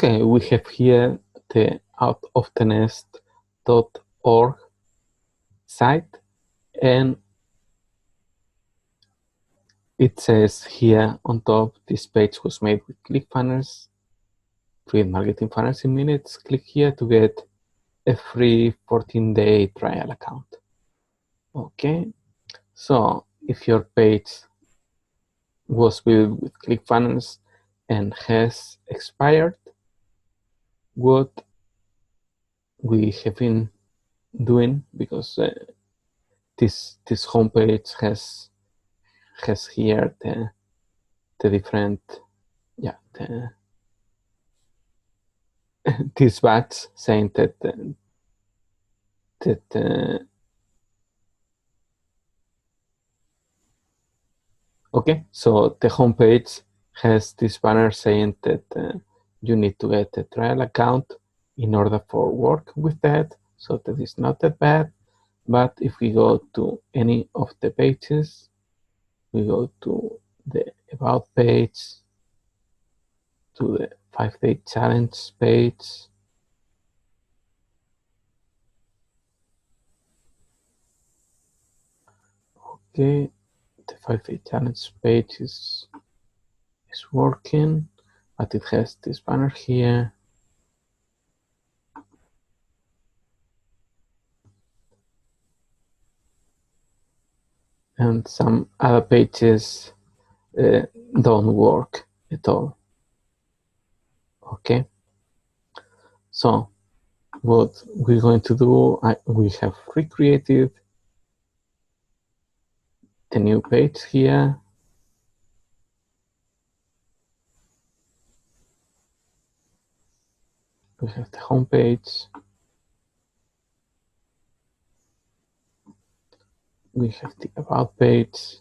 Okay, we have here the OutOfTheNest.org site, and it says here on top, this page was made with ClickFunnels. Create marketing funnels in minutes. Click here to get a free 14-day trial account. Okay, so if your page was built with ClickFunnels and has expired, what we have been doing, because this homepage has here the different, this badge saying that okay, so the homepage has this banner saying that you need to get a trial account in order for work with that, so that is not that bad. But if we go to any of the pages, we go to the About page, to the 5-day challenge page, okay, the 5-day challenge page is working, but it has this banner here. And some other pages don't work at all. Okay, so what we're going to do, we have recreated the new page here. We have the home page. We have the About page.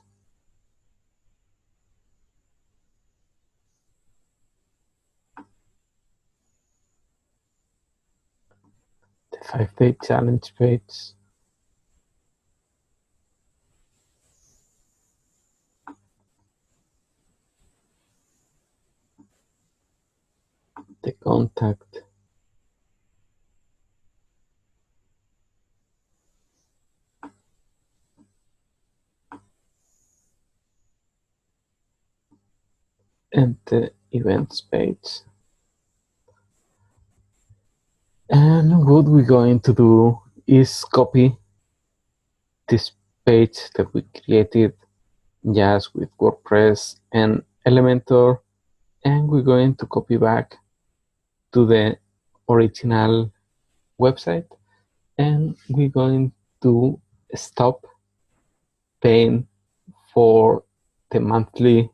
The 5-day challenge page. The contact. And the events page. And what we're going to do is copy this page that we created just with WordPress and Elementor, and we're going to copy back to the original website, and we're going to stop paying for the monthly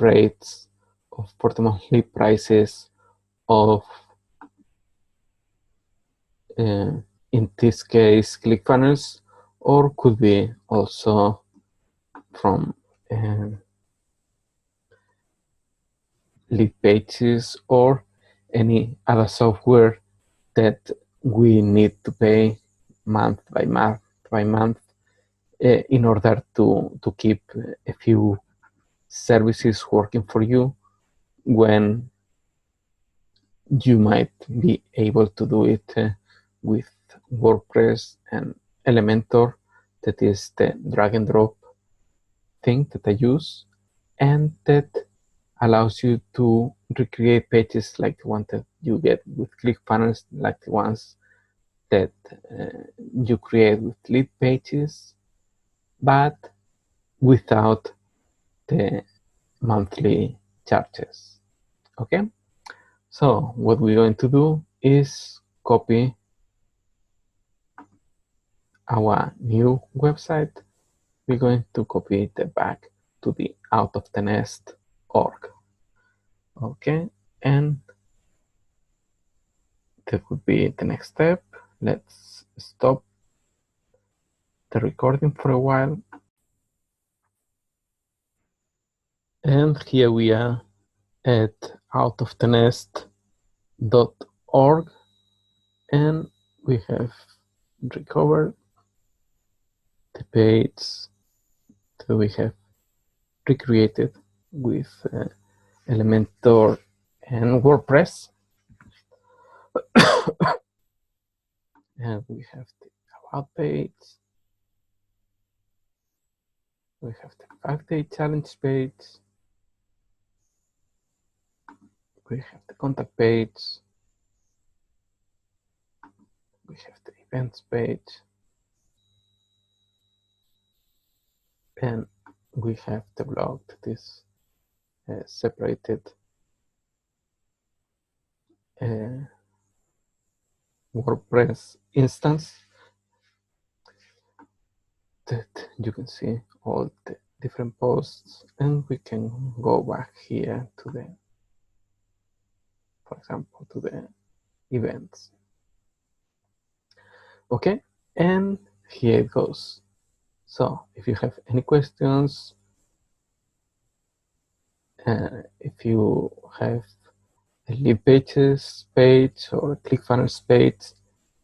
rates for the monthly prices of in this case ClickFunnels, or could be also from lead pages or any other software that we need to pay month by month in order to keep a few services working for you when you might be able to do it with WordPress and Elementor, that is the drag and drop thing that I use, and that allows you to recreate pages like the one that you get with ClickFunnels, like the ones that you create with lead pages, but without the monthly charges. Okay, so what we're going to do is copy our new website. We're going to copy it back to the OutOfTheNest.org. Okay, and that would be the next step. Let's stop the recording for a while. And here we are at OutOfTheNest.org, and we have recovered the page that we have recreated with Elementor and WordPress. And we have the About page. We have the 5-day challenge page. We have the contact page. We have the events page. And we have the blog that is separated WordPress instance that you can see all the different posts, and we can go back here to the, for example, to the events. Okay, and here it goes. So if you have any questions, if you have a Lead Pages page or a ClickFunnels page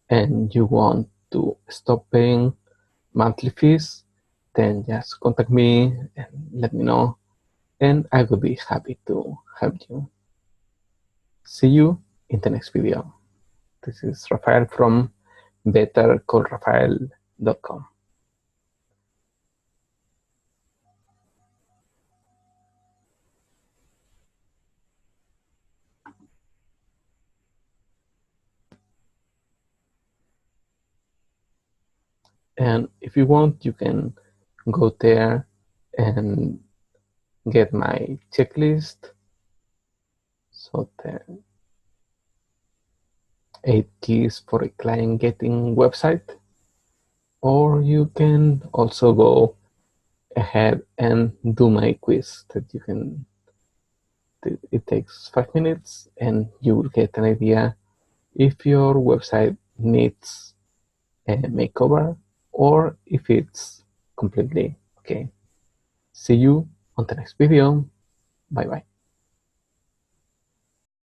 and you want to stop paying monthly fees, then just contact me and let me know, and I will be happy to help you. See you in the next video. This is Rafael from bettercallrafael.com. And if you want, you can go there and get my checklist. So the 8 keys for a client getting website. Or you can also go ahead and do my quiz that you can, it takes 5 minutes and you will get an idea if your website needs a makeover or if it's completely okay. See you on the next video. Bye bye.